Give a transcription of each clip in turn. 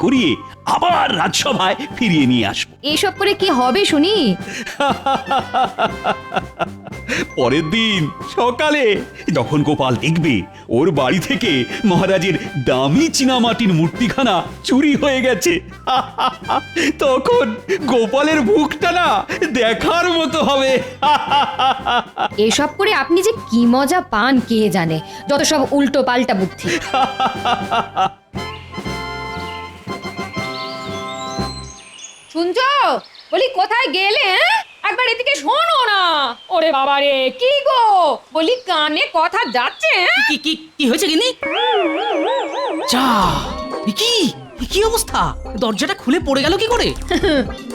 করিয়ে আবার রাজসভায় ফিরিয়ে নিয়ে আসবো। এসব করে কি হবে শুনি? পরের দিন সকালে যখন গোপাল দেখবে ওর বাড়ি থেকে মহারাজের দামি চীনামাটির মূর্তিখানা চুরি হয়ে গেছে, তখন গোপালের মুখটা না দেখার মতো হবে। এসব করে আপনি যে কি মজা পান কে জানে, যত সব উল্টো পাল্টা বুদ্ধি। শুনছো? বলি কোথায় গেলে? একবার এদিকে শোনো না। ওরে বাবা রে, কি গো? বলি কানে কথা যাচ্ছে? কি কি কি হয়েছে গিনি? যা, কি কি অবস্থা? দরজাটা খুলে পড়ে গেল কি করে?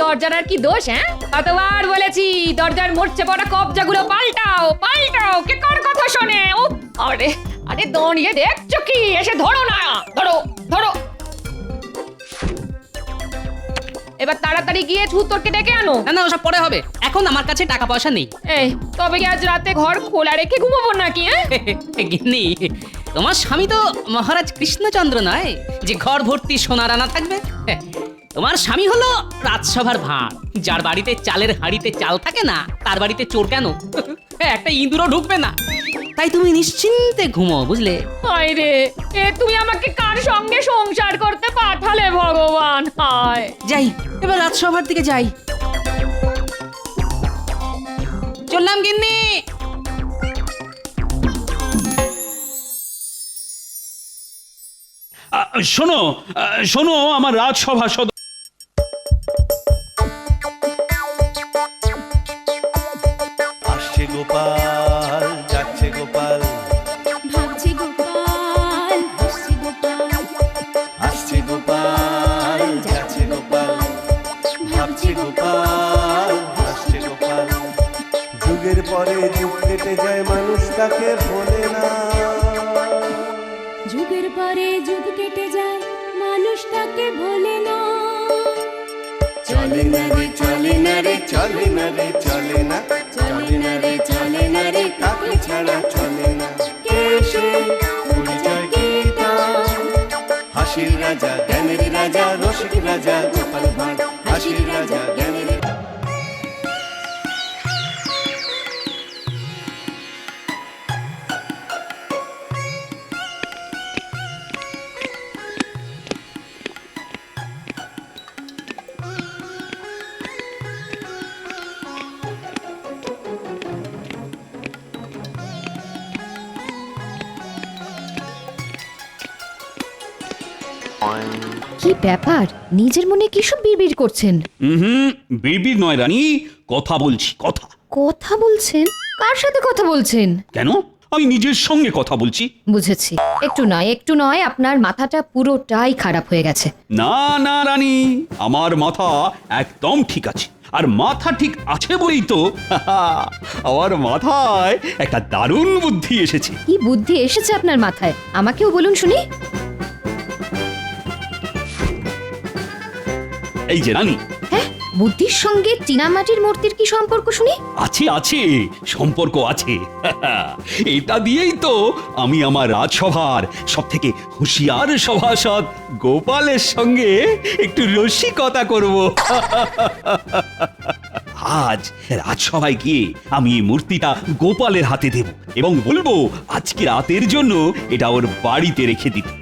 দরজার আর কি দোষ? কতবার বলেছি দরজার মরচে পড়া কবজাগুলো পাল্টাও পাল্টাও, কে কার কথা শোনে? ও আরে আরে দাঁড়িয়ে দেখছো কি? এসে ধরো না, ধরো ধরো। এবার তাড়াতাড়ি গিয়ে ছুতোরকে ডেকে আনো। না না, ওসব পরে হবে, এখন আমার কাছে টাকা পয়সা নেই। এই তবে কি আজ রাতে ঘর খোলা রেখে ঘুমাবো নাকি? গিন্নি, তোমার স্বামী তো মহারাজ কৃষ্ণচন্দ্র নয় যে ঘর ভর্তি সোনা রানা থাকবে। তোমার স্বামী হলো রাজসভার ভাঁড়, যার বাড়িতে চালের হাঁড়িতে চাল থাকে না তার বাড়িতে চোর কেন? একটা ইঁদুরও ঢুকবে না। তাই তুমি নিশ্চিন্তে ঘুমো, বুঝলে? হায় রে, এ তুমি আমাকে কার সঙ্গে সংসার করতে পাঠালে ভগবান? হায়। যাই, এবার রাজসভার দিকে যাই। চললাম গিন্নি। শোনো শোনো আমার রাজসভা সদস্য, আসছে গোপাল, যাচ্ছে গোপাল, ভাবছে গোপাল, হাসছে গোপাল, আসছে গোপাল, যাচ্ছে গোপাল, ভাবছে গোপাল, হাসছে গোপাল। যুগের পরে যুগ কেটে যায়, মানুষ তাকে ভোলে না। যুগের পরে যুগ কেটে যায়, মানুষ তাকে ভোলে না। চলে না রে, চলে না রে, চলে না রে, চলে না, চলে না রে, চলে না রে, কাকে ছাড়া চলে না। কে সে? পরিচয় কি তার? হাসির রাজা, জ্ঞানের রাজা, রসিক রাজা, গোপাল ভাঁড়। হাসির রাজা, জ্ঞানের কি ব্যাপার? নিজের মনে কি সব বিড়বিড় করছেন? বিড়বিড় নয় রানী, কথা বলছি, কথা। কথা বলছেন? কার সাথে কথা বলছেন? কেন? আমি নিজের সঙ্গে কথা বলছি। বুঝেছি, একটু নয় আপনার মাথাটা পুরোটাই খারাপ হয়ে গেছে। না না রানী, আমার মাথা একদম ঠিক আছে। আর মাথা ঠিক আছে বলেই তো আমার মাথায় একটা দারুণ বুদ্ধি এসেছে। কি বুদ্ধি এসেছে আপনার মাথায়? আমাকেও বলুন শুনি। এই যে রানী, হ্যাঁ, বুদ্ধির সঙ্গে চীনামাটির মূর্তির কি সম্পর্ক শুনি? আছে আছে, সম্পর্ক আছে। এটা দিয়েই তো আমি আমার রাজসভার সব থেকে হুঁশিয়ার সভাসদ গোপালের সঙ্গে একটু রসিকতা করব। আজ রাজসভায় গিয়ে আমি এই মূর্তিটা গোপালের হাতে দেব এবং বলবো আজকে রাতের জন্য এটা ওর বাড়িতে রেখে দিতে।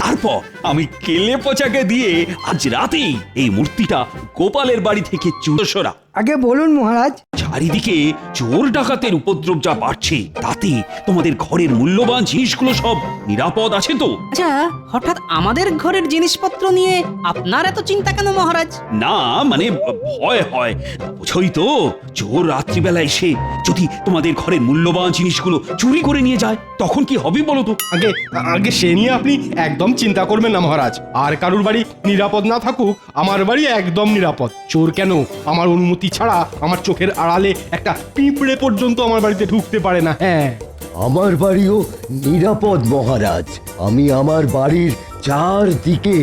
তারপর আমি কেলে পচাকে দিয়ে আজ রাতেই এই মূর্তিটা গোপালের বাড়ি থেকে চুরসরা। আগে বলুন মহারাজ। চারিদিকে চোর ডাকাতের উপদ্রব যা বাড়ছে, তাতে তোমাদের ঘরের মূল্যবান জিনিসগুলো সব নিরাপদ আছে তো? আচ্ছা, হঠাৎ আমাদের ঘরের জিনিসপত্র নিয়ে আপনার এত চিন্তা কেন মহারাজ? না মানে ভয় হয়, বুঝোই তো, চোর রাত্রিবেলা এসে যদি তোমাদের ঘরের মূল্যবান জিনিসগুলো চুরি করে নিয়ে যায় তখন কি হবে বলো তো? আগে আগে সে নিয়ে আপনি একদম চিন্তা করবেন না মহারাজ। আর কারুর বাড়ি নিরাপদ না থাকুক, আমার বাড়ি একদম নিরাপদ। চোর কেন, আমার অনুমতি ছাড়া আমার চোখের আড়ালে একটা পিঁপড়ে পর্যন্ত আমার বাড়িতে ঢুকতে পারে না। হ্যাঁ, আমার বাড়িও নিরাপদ মহারাজ। আমি আমার বাড়ির চারদিকে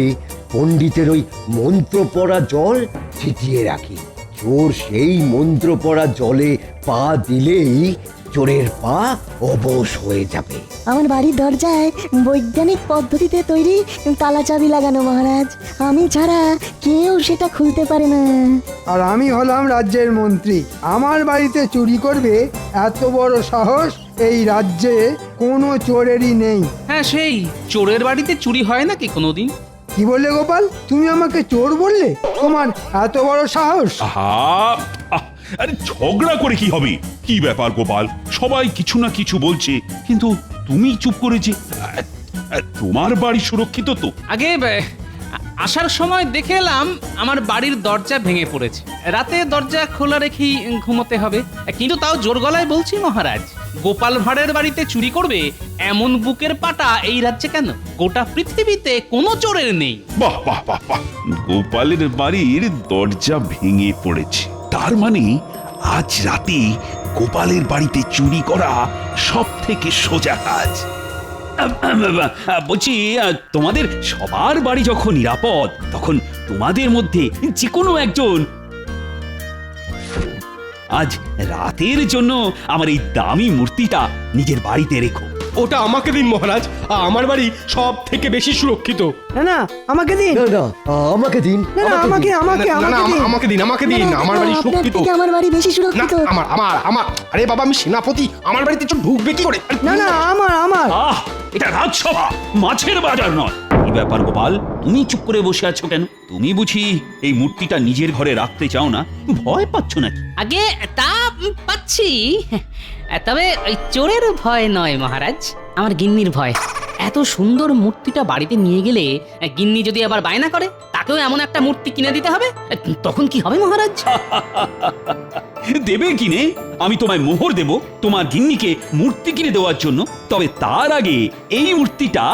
পণ্ডিতের ওই মন্ত্র পড়া জল ছিটিয়ে রাখি। চোর সেই মন্ত্র পড়া জলে পা দিলেই চোরের পা অবশ হয়ে যাবে। আমার বাড়ির দরজায় বৈজ্ঞানিক পদ্ধতিতে তৈরি তালা চাবি লাগানো মহারাজ, আমি ছাড়া কেউ সেটা খুলতে পারে না। আর আমি হলাম রাজ্যের মন্ত্রী, আমার বাড়িতে চুরি করবে এত বড় সাহস এই রাজ্যে কোনো চোরেরই নেই। হ্যাঁ, সেই চোরের বাড়িতে চুরি হয় নাকি কোনোদিন? কি বললে গোপাল, তুমি আমাকে চোর বললে? তোমার এত বড় সাহস? আহা আহ, আরে ঝগড়া করে কি হবে? কি ব্যাপার গোপাল, সবাই কিছু না কিছু বলছে কিন্তু তুমি চুপ করে যে তোমার বাড়ি সুরক্ষিত তো? আগে আসার সময় দেখে এলাম আমার বাড়ির দরজা ভেঙে পড়েছে। রাতে দরজা খোলা রেখেই ঘুমোতে হবে, কিন্তু তাও জোর গলায় বলছি মহারাজ, গোপাল ভাঁড়ের বাড়িতে চুরি করবে এমন বুকের পাটা এই রাজ্যে কেন? গোটা পৃথিবীতে কোনো চোরের নেই। বাহ বাহ বাহ বাহ, গোপালের বাড়ির দরজা ভেঙে পড়েছে, তার মানে আজ রাতে গোপালের বাড়িতে চুরি করা সব থেকে সোজা কাজ। বলছি, তোমাদের সবার বাড়ি যখন নিরাপদ, তখন তোমাদের মধ্যে যে কোনো একজন আজ রাতের জন্য আমার এই দামি মূর্তিটা নিজের বাড়িতে রেখো। ওটা আমাকে দিন মহারাজ, আমার বাড়ি সব থেকে বেশি সুরক্ষিত। না না, আমাকে দিন। না না, আমাকে দিন। না না, আমাকে আমাকে না, না, আমাকে দিন। আমাকে দিন, আমাকে দিন, আমার বাড়ি আপনার সুরক্ষিত। থেকে আমার বাড়ি বেশি না, সুরক্ষিত। আমার আমার আমার আরে বাবা, আমি সেনাপতি, আমার বাড়িতে চোর ঢুকবে কি করে? না না, আমার। আহ, এটা রাজসভা, মাছের বাজার নয়। কি ব্যাপার গোপাল, তুমি চুপ করে বসে আছো কেন? তুমি বুঝি এই মূর্তিটা নিজের ঘরে রাখতে চাও না? ভয় পাচ্ছ নাকি? আগে তা পাচ্ছি, তবে ওই চোরের ভয় নয় মহারাজ, আমার গিন্নির ভয়। এত সুন্দর মূর্তিটা বাড়িতে নিয়ে গেলে গিন্নি যদি আবার বায়না করে তাকেও এমন একটা মূর্তি কিনে দিতে হবে, তখন কি হবে মহারাজ? দেবে কিনে? আমি তোমায় মোহর দেব তোমার গিন্নিকে মূর্তি কিনে দেওয়ার জন্য। তবে তার আগে এই মূর্তিটা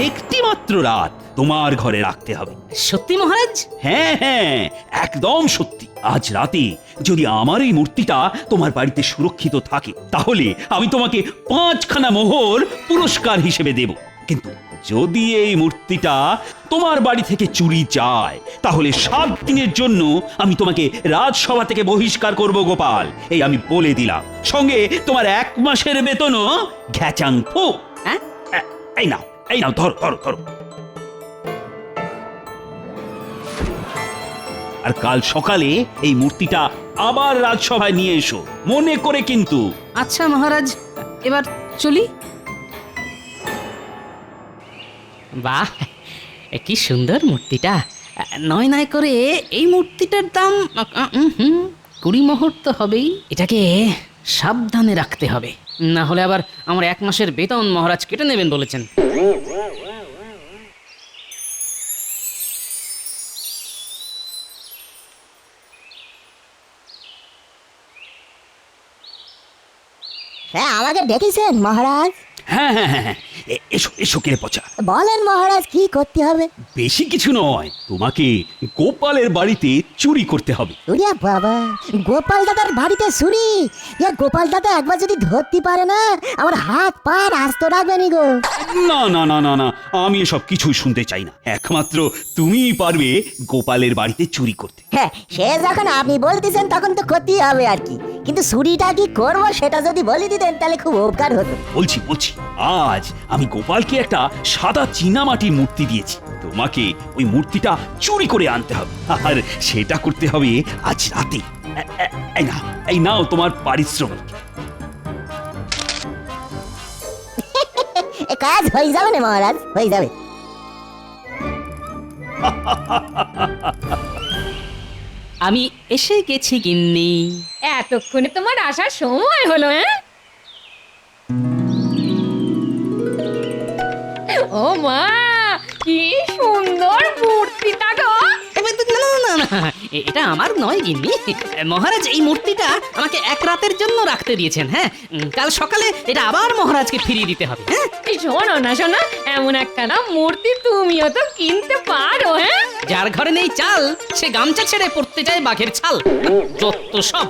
একটি মাত্র রাত তোমার ঘরে রাখতে হবে। সত্যি মহারাজ? হ্যাঁ হ্যাঁ, একদম সত্যি। আজ রাতে যদি আমার এই মূর্তিটা তোমার বাড়িতে সুরক্ষিত থাকে, তাহলে আমি তোমাকে 5খানা মোহর পুরস্কার হিসেবে দেব। কিন্তু যদি এই মূর্তিটা তোমার বাড়ি থেকে চুরি যায়, তাহলে 7 দিনের জন্য আমি তোমাকে রাজসভা থেকে বহিষ্কার করব গোপাল, এই আমি বলে দিলাম। সঙ্গে তোমার 1 মাসের বেতনও ঘ্যাচাং ফু। হ্যাঁ? এই নাও, এই নাও, ধরো ধরো ধরো। আর কাল সকালে এই মূর্তিটা আবার রাজসভায় নিয়ে এসো, মনে করে কিন্তু। আচ্ছা মহারাজ, এবার চলি। বাহ, কি সুন্দর মূর্তিটা। নয় নয় করে এই মূর্তিটার দাম 20 মোহর তো হবেই। এটাকে সাবধানে রাখতে হবে, না হলে আবার আমার 1 মাসের বেতন মহারাজ কেটে নেবেন বলেছেন। হ্যাঁ, আমাকে ডেকেছেন মহারাজ? হ্যাঁ হ্যাঁ হ্যাঁ হ্যাঁ, এসো এসো কেড়ে পচা। বলেন মহারাজ, কি করতে হবে? বেশি কিছু নয়, তোমাকে গোপালের বাড়িতে চুরি করতে হবে। ওরে বাবা, গোপাল দাদার বাড়িতে চুরি? গোপাল দাদা একবার যদি ধরতে পারে না, আমার হাত পা আস্ত রাখবে নি গো। না না না না না, আমি এসব কিছুই শুনতে চাই না। একমাত্র তুমিই পারবে গোপালের বাড়িতে চুরি করতে। হ্যাঁ, সে যখন আপনি বলতেছেন তখন তো করতেই হবে আর কি। কিন্তু চুরিটা কি করবো সেটা যদি বলে দিতেন তাহলে খুব উপকার হতো। বলছি বলছি, আজ আমি গোপালকে একটা সাদা চীনামাটির মূর্তি দিয়েছি। তোমাকে ওই মূর্তিটা চুরি করে আনতে হবে, আর সেটা করতে হবে আজ রাতে। এই নাও তোমার পারিশ্রমিক। কাজ হয়ে যাবে না মহারাজ, হয়ে যাবে। আমি এসে গেছি গিন্নি। এতক্ষণে তোমার আসার সময় হলো? হ্যাঁ, ও মা, কি সুন্দর মূর্তিটা গো। না না, এটা আমার নয় গিন্নি। মহারাজ এই মূর্তিটা আমাকে 1 রাতের জন্য রাখতে দিয়েছেন। হ্যাঁ, কাল সকালে এটা আবার মহারাজকে ফিরিয়ে দিতে হবে। হ্যাঁ, এই শোনো না শোনো, এমন একটা না মূর্তি তুমিও তো কিনতে পারো। হ্যাঁ, যার ঘরে নেই চাল সে গামছা ছেড়ে পড়তে যায় বাঘের ছাল। যত সব।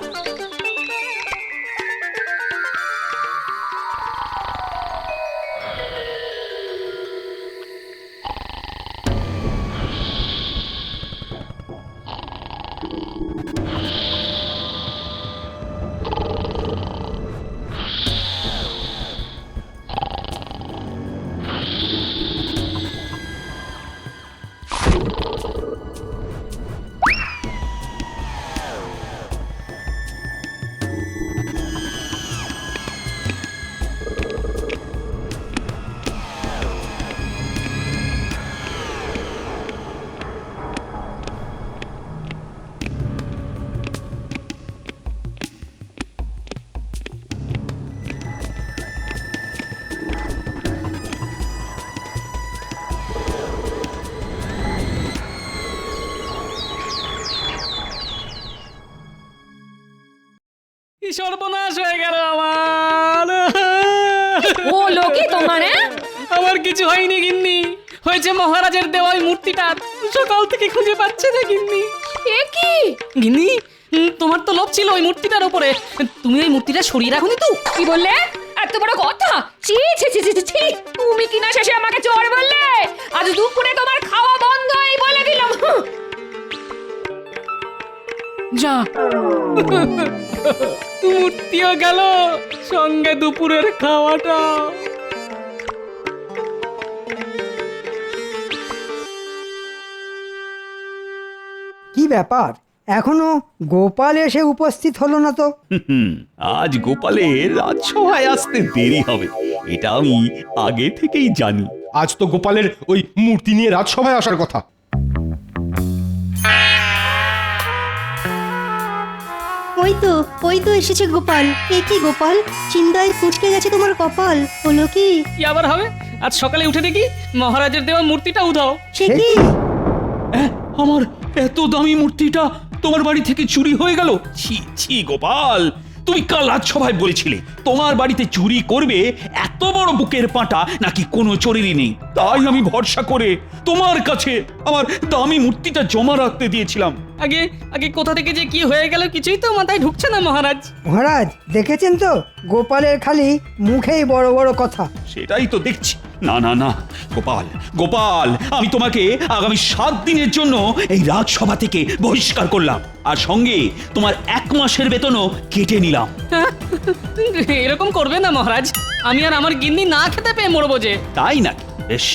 সর্বনাশ হয়ে গেল আমার। ও লোকে তোমার হ্যাঁ? আমার কিছু হয়নি গিন্নি, হয়েছে মহারাজের দেওয়া ওই মূর্তিটা সকাল থেকে খুঁজে পাচ্ছে না গিন্নি। এ কি গিন্নি, তোমার তো লোভ ছিল ওই মূর্তিটার উপরে, তুমি ওই মূর্তিটা সরিয়ে রাখোনি তো? কি বললে? এত বড় কথা! ছি ছি ছি ছি ছি, ছি! তুমি কি না শেষে আমাকে চোর বললে? আজ দুপুরে তোমার খাওয়া বন্ধ এই বলে দিলাম। যা, মূর্তিও গেল, সঙ্গে দুপুরের খাওয়াটা। কি ব্যাপার, এখনো গোপাল এসে উপস্থিত হলো না তো? আজ গোপালের রাজসভায় আসতে দেরি হবে, এটা আমি আগে থেকেই জানি। আজ তো গোপালের ওই মূর্তি নিয়ে রাজসভায় আসার কথা। ওই তো এসেছে গোপাল। এ কি গোপাল, চিন্তায় কুঁচকে গেছে তোমার কপাল, হলো কি? কি আবার হবে? আজ সকালে উঠে দেখি মহারাজের দেওয়া মূর্তিটা উধাও। সে কি? আমার এত দামি মূর্তিটা তোমার বাড়ি থেকে চুরি হয়ে গেল। ছি ছি গোপাল, তুমি কাল রাজসভায় বলেছিলে তোমার বাড়িতে চুরি করবে, এত বড় বুকের পাটা নাকি কোনো চোরেরই নেই। তাই আমি ভরসা করে তোমার কাছে আমার দামি মূর্তিটা জমা রাখতে দিয়েছিলাম। আগে আগে কোথা থেকে যে কি হয়ে গেল কিছুই তো মাথায় ঢুকছে না মহারাজ। মহারাজ দেখেছেন তো, গোপালের খালি মুখেই বড় বড় কথা। সেটাই তো দেখছি। না না না গোপাল, গোপাল, আমি তোমাকে আগামী 7 দিনের জন্য এই রাজসভা থেকে বহিষ্কার করলাম, আর সঙ্গে তোমার 1 মাসের বেতনও কেটে নিলাম। এরকম করবে না মহারাজ, আমি আর আমার গিন্নি না খেতে পেয়ে মরবো যে। তাই নাকি? বেশ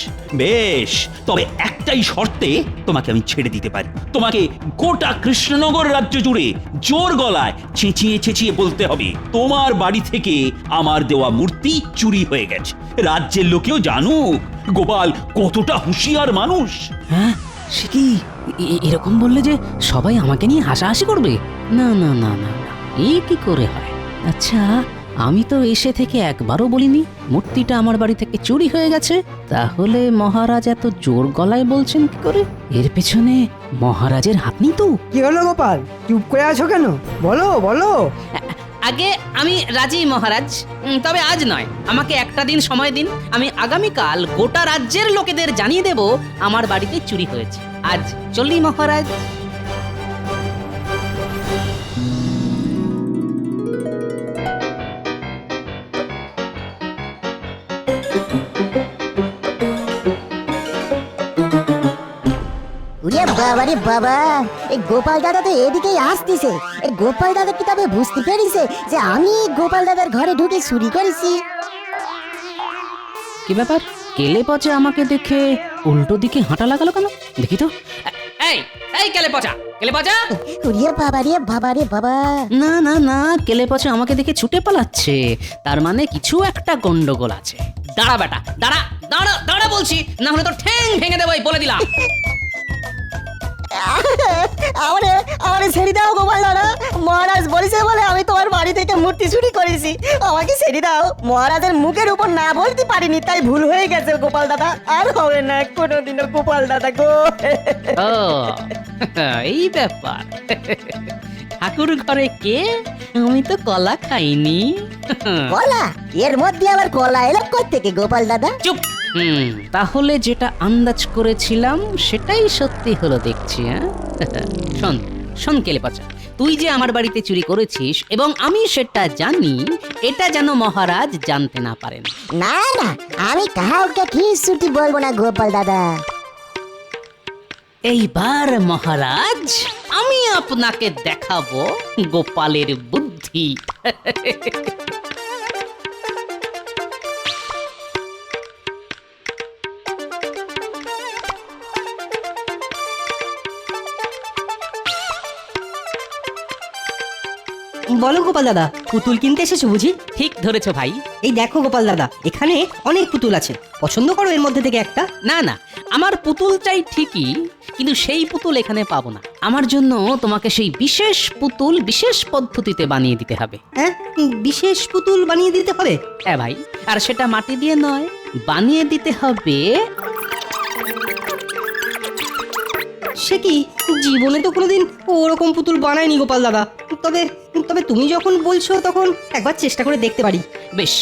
বেশ, তবে একটাই শর্তে তোমাকে আমি ছেড়ে দিতে পারি। তোমাকে গোটা কৃষ্ণনগর রাজ্য জুড়ে জোর গলায় চেঁচিয়ে চেঁচিয়ে বলতে হবে তোমার বাড়ি থেকে আমার দেওয়া মূর্তি চুরি হয়ে গেছে। রাজ্যের লোকেও জানুক গোপাল কতটা হুঁশিয়ার মানুষ। হ্যাঁ, সে কি এরকম বললে যে সবাই আমাকে নিয়ে হাসাহাসি করবে? না না না না না, এ কি করে হয়? আচ্ছা, আমি তো এসে থেকে একবারও বলিনি মূর্তিটা আমার বাড়ি থেকে চুরি হয়ে গেছে, তাহলে মহারাজ এত জোর গলায় বলছেন কি করে? এর পেছনে মহারাজের হাত নেই তো? কি হলো গোপাল, চুপ করে আছো কেন? বলো বলো। আগে আমি রাজি মহারাজ, তবে আজ নয়, আমাকে একটা দিন সময় দিন। আমি আগামীকাল গোটা রাজ্যের লোকেদের জানিয়ে দেব আমার বাড়িতে চুরি হয়েছে। আজ চলি মহারাজ। বাবা রে বাবা, এই গোপাল দাদা তো এদিকেই আসতেছে। এই গোপাল দাদা কি তবে বুঝতে পেরেছে যে আমি গোপাল দাদার ঘরে ঢুকে চুরি করেছি? কি ব্যাপার, কেলে পচা আমাকে দেখে উল্টো দিকে হাঁটা লাগালো কেন? দেখি তো। এই এই কেলে পচা, কেলে পচা! ওরে বাবা রে বাবা রে বাবা! না না না, কেলে পচা আমাকে দেখে ছুটে পালাচ্ছে, তার মানে কিছু একটা গন্ডগোল আছে। দাঁড়া বেটা, দাঁড়া দাঁড়া দাঁড়া বলছি, না হলে তো ঠ্যাং ভেঙে দেবো বলে দিলাম। আমারে ছেড়ে দাও গোপাল দাদা, মহারাজ বলেছে বলে আমি তোমার বাড়ি থেকে মূর্তি চুরি করেছি, আমাকে ছেড়ে দাও। মহারাজের মুখের উপর না বলতে পারিনি, তাই ভুল হয়ে গেছে গোপাল দাদা, আর হবে না কোনোদিনও গোপাল দাদা গো। ও এই ব্যাপার, ঠাকুর ঘরে কে? আমি তো কলা খাইনি। কলা? এর মধ্যে আবার কলা এলো কই থেকে গোপাল দাদা? চুপ। তাহলে যেটা আন্দাজ করেছিলাম সেটাই সত্যি হলো দেখছি। শোন শোন কেলে পচা, তুই যে আমার বাড়িতে চুরি করেছিস এবং আমি সেটা জানি, এটা যেন মহারাজ জানতে না পারেন। না না, আমি কাউকে কিছুটি বলবো না গোপাল দাদা। এইবার মহারাজ আমি আপনাকে দেখাবো গোপালের বুদ্ধি। বলো গোপাল দাদা, পুতুল কিনতে এসেছো বুঝি? ঠিক ধরেছো ভাই। এই দেখো গোপাল দাদা, এখানে অনেক পুতুল আছে, পছন্দ করো এর মধ্যে থেকে একটা। না না, আমার পুতুল চাই ঠিকই, কিন্তু সেই পুতুল এখানে পাবো না। আমার জন্য তোমাকে সেই বিশেষ পুতুল বিশেষ পদ্ধতিতে বানিয়ে দিতে হবে। হ্যাঁ, বিশেষ পুতুল বানিয়ে দিতে হবে? হ্যাঁ ভাই, আর সেটা মাটি দিয়ে নয়, বানিয়ে দিতে হবে। সে কি, জীবনে তো কোনোদিন ওরকম পুতুল বানায়নি গোপাল দাদা, তবে তবে তুমি যখন বলছো তখন একবার চেষ্টা করে দেখতে পারি। বেশ,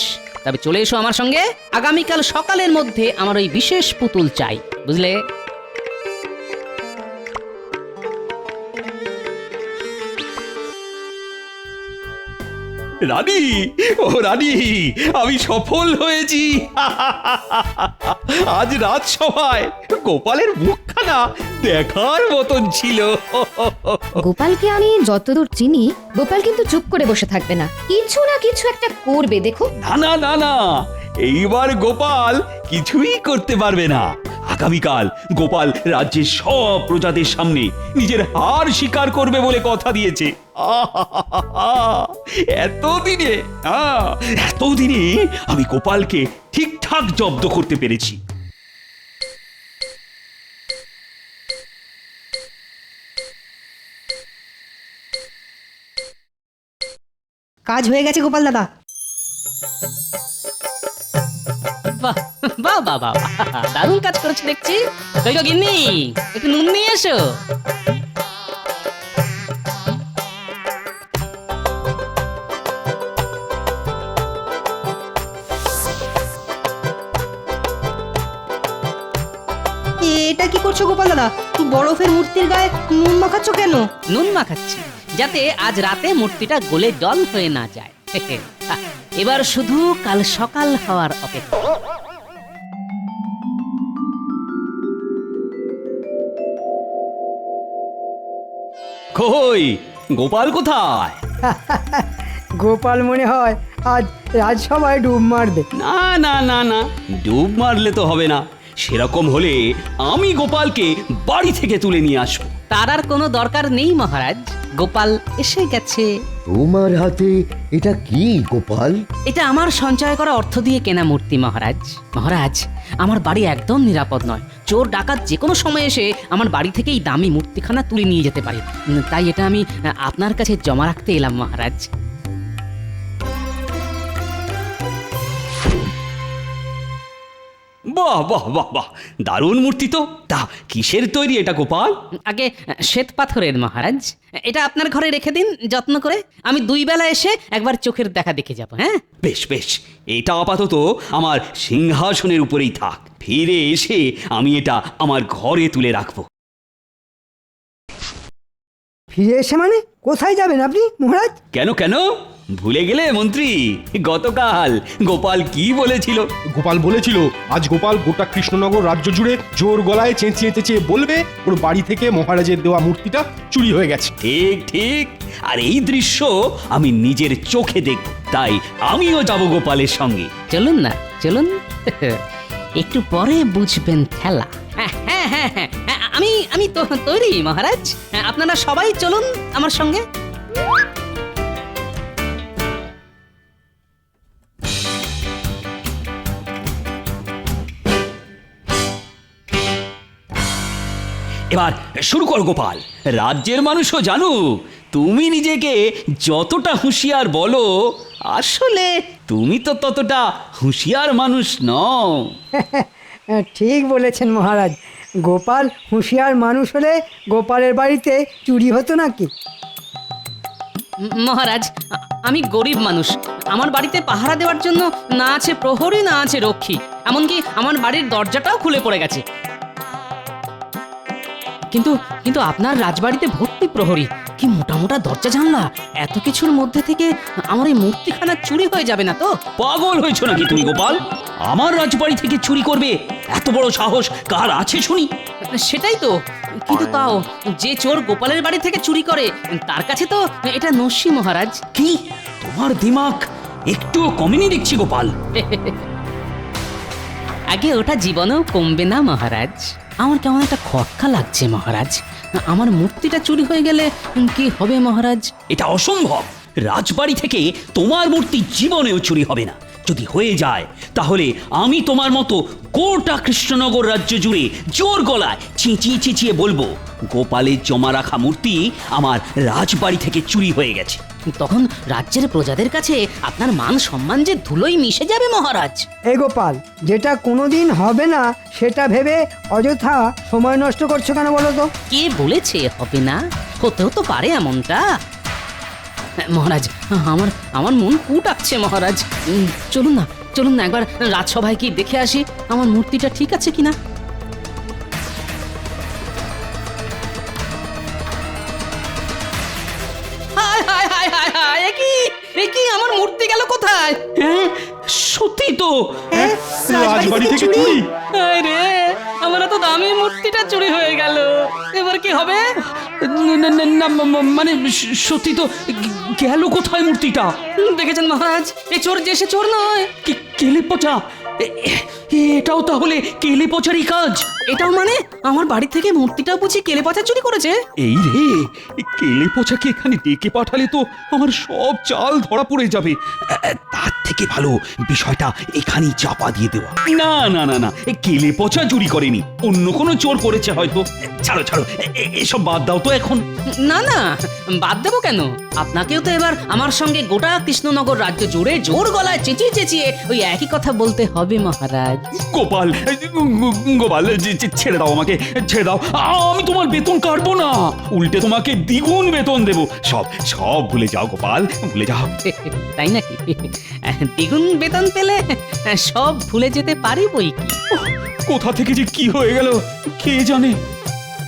তবে চলে এসো আমার সঙ্গে। আগামীকাল সকালের মধ্যে আমার ওই বিশেষ পুতুল চাই, বুঝলে? রানী, ও রানী, আমি সফল হয়েছি। আজ রাজসভায় গোপালের মুখখানা দেখার মতন ছিল। গোপালকে আমি যতদূর চিনি, গোপাল কিন্তু চুপ করে বসে থাকবে না, কিছু না কিছু একটা করবে, দেখো। না না না না, এইবার গোপাল কিছুই করতে পারবে না। আগামীকাল গোপাল রাজ্যের সব প্রজাদের সামনে নিজের হার স্বীকার করবে বলে কথা দিয়েছে। এতদিনে আমি গোপালকে ঠিকঠাক জব্দ করতে পেরেছি। কাজ হয়ে গেছে গোপাল দাদা। বাহ বাহ বাহ বাহ, দারুণ কাজ করেছে দেখছি। কই গো গিন্নি, একটু নুন নিয়ে এসো। এটা কি করছো গোপাল দাদা? বরফের মূর্তির গায়ে নুন মাখাচ্ছ কেন? নুন মাখাচ্ছি যাতে আজ রাতে মূর্তিটা গলে জল হয়ে না যায়। এবার শুধু কাল সকাল হওয়ার অপেক্ষা। কই গোপাল কোথায়? গোপাল মনে হয় আজ রাজসভায় ডুব মারবে। না না না না, ডুব মারলে তো হবে না। সেরকম হলে আমি গোপালকে বাড়ি থেকে তুলে নিয়ে আসবো। তার আর কোনো দরকার নেই মহারাজ, গোপাল এসে গেছে। তোমার হাতে এটা কি গোপাল? এটা আমার সঞ্চয় করা অর্থ দিয়ে কেনা মূর্তি মহারাজ। মহারাজ, আমার বাড়ি একদম নিরাপদ নয়। চোর ডাকাত যে কোনো সময় এসে আমার বাড়ি থেকে এই দামি মূর্তিখানা তুলে নিয়ে যেতে পারে। তাই এটা আমি আপনার কাছে জমা রাখতে এলাম মহারাজ। বাহ বাহ বাহ বাহ, দারুণ মূর্তি তো। তা কিসের তৈরি এটা গোপাল? আগে শ্বেত পাথরের মহারাজ। এটা আপনার ঘরে রেখে দিন যত্ন করে। আমি 2 বেলা এসে একবার চোখের দেখা দেখে যাব। হ্যাঁ বেশ বেশ, এটা আপাতত আমার সিংহাসনের উপরেই থাক। ফিরে এসে আমি এটা আমার ঘরে তুলে রাখবো। ফিরে এসে মানে কোথায় যাবেন আপনি মহারাজ? কেন কেন, ভুলে গেলে মন্ত্রী? গতকাল গোপাল কি বলেছিল? গোপাল বলেছিল আজ গোপাল গোটা কৃষ্ণনগর রাজ্য জুড়ে জোর গলায় চেঁচিয়ে চেঁচিয়ে বলবে ওর বাড়ি থেকে মহারাজের দেওয়া মূর্তিটা চুরি হয়ে গেছে। ঠিক ঠিক, আর এই দৃশ্য আমি নিজের চোখে দেখব। তাই আমিও যাব গোপালের সঙ্গে। চলুন না, চলুন। একটু পরে বুঝবেন খেলা। হ্যাঁ হ্যাঁ হ্যাঁ হ্যাঁ, আমি তো তৈরি মহারাজ। আপনারা সবাই চলুন আমার সঙ্গে। এবার শুরু কর গোপাল। রাজ্যের মানুষও জানুক তুমি নিজেকে যতটা হুঁশিয়ার বলো, আসলে তুমি তো ততটা হুঁশিয়ার মানুষ নও। ঠিক বলেছেন মহারাজ। গোপাল হুঁশিয়ার মানুষ হলে গোপালের বাড়িতে চুরি হতো নাকি? মহারাজ, আমি গরিব মানুষ। আমার বাড়িতে পাহারা দেওয়ার জন্য না আছে প্রহরী, না আছে রক্ষী। এমনকি আমার বাড়ির দরজাটাও খুলে পড়ে গেছে। কিন্তু কিন্তু আপনার রাজবাড়িতে ভর্তি প্রহরী, কি মোটা মোটা দরজা জানলা। এত কিছুর মধ্যে থেকে আমার এই মূর্তিখানা চুরি হয়ে যাবে না তো? পাগল হয়েছ নাকি তুমি গোপাল? আমার রাজবাড়ি থেকে চুরি করবে এত বড় সাহস কার আছে শুনি? সেটাই তো। কিন্তু তাও যে চোর গোপালের বাড়ি থেকে চুরি করে তার কাছে তো এটা নস্যি মহারাজ। কি তোমার দিমাগ একটুও কমেনি দেখছি গোপাল। আগে ওটা জীবনেও কমবে না মহারাজ। আমার কেমন একটা খটকা লাগছে মহারাজ। আমার মূর্তিটা চুরি হয়ে গেলে কি হবে মহারাজ? এটা অসম্ভব। রাজবাড়ি থেকে তোমার মূর্তি জীবনেও চুরি হবে না। যদি হয়ে যায় তাহলে আমি তোমার মতো গোটা কৃষ্ণনগর রাজ্য জুড়ে জোর গলায় চেঁচিয়ে চেঁচিয়ে বলবো গোপালের জমা রাখা মূর্তি আমার রাজবাড়ি থেকে চুরি হয়ে গেছে। তখন রাজ্যের প্রজাদের কাছে আপনার মান সম্মান যে ধুলোয় মিশে যাবে মহারাজ। এই গোপাল, যেটা কোনোদিন হবে না সেটা ভেবে অযথা সময় নষ্ট করছো কেন বলো তো? কে বলেছে হবে না? হতেও তো পারে এমনটা। মহারাজ, আমার আমার মন কুটাচ্ছে মহারাজ। চলুন না, চলুন না একবার রাজসভায় কি দেখে আসি আমার মূর্তিটা ঠিক আছে কিনা। হায় হায় হায় হায় হায়, এ কি আমার মূর্তি গেল কোথায়? হ্যাঁ সত্যি তো। রাজবাড়ি থেকে চুরি? হায় রে, আমার এত দামি মূর্তিটা চুরি হয়ে গেল, এবার কি হবে? না, মানে সত্যি তো। গেল কোথায় মূর্তিটা? দেখেছেন মহারাজ, এই চোর যে সে চোর নয়। কেলে পচা? এটাও তাহলে কেলে পচারই কাজ? এটাও মানে আমার বাড়ি থেকে মূর্তিটা বুঝি কেলে পচা চুরি করেছে? এই রে, কেলে পচাকে এখানে ডেকে পাঠালে তো আমার সব চাল ধরা পড়ে যাবে। তার থেকে ভালো বিষয়টা এখানেই চাপা দিয়ে দেওয়া। না না না না, কেলে পচা চুরি করেনি, অন্য কোনো চোর করেছে হয়তো। ছাড়ো ছাড়ো, এসব বাদ দাও তো এখন। না না, বাদ দেবো কেন? আপনাকেও তো এবার আমার সঙ্গে গোটা কৃষ্ণনগর রাজ্য জুড়ে জোর গলায় চেঁচিয়ে চেঁচিয়ে ওই একই কথা বলতে হবে মহারাজ। গোপাল, গোপাল, ছেড়ে দাও আমাকে, ছেড়ে দাও। আমি তোমার বেতন কাটবো না, উল্টে তোমাকে দ্বিগুণ বেতন দেবো। সব সব ভুলে যাও গোপাল, ভুলে যাও। তাই নাকি? দ্বিগুণ বেতন পেলে সব ভুলে যেতে পারি বই কি। কোথা থেকে যে কি হয়ে গেল কে জানে।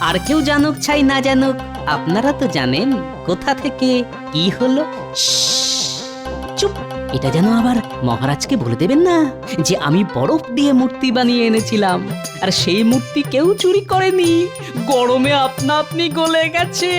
আর কেউ জানুক চাই না জানুক, আপনারা তো জানেন কোথা থেকে কি হলো। চুপ, এটা যেন আবার মহারাজকে বলে দেবেন না যে আমি বরফ দিয়ে মূর্তি বানিয়ে এনেছিলাম, আর সেই মূর্তি কেউ চুরি করেনি, গরমে আপনা আপনি গলে গেছে।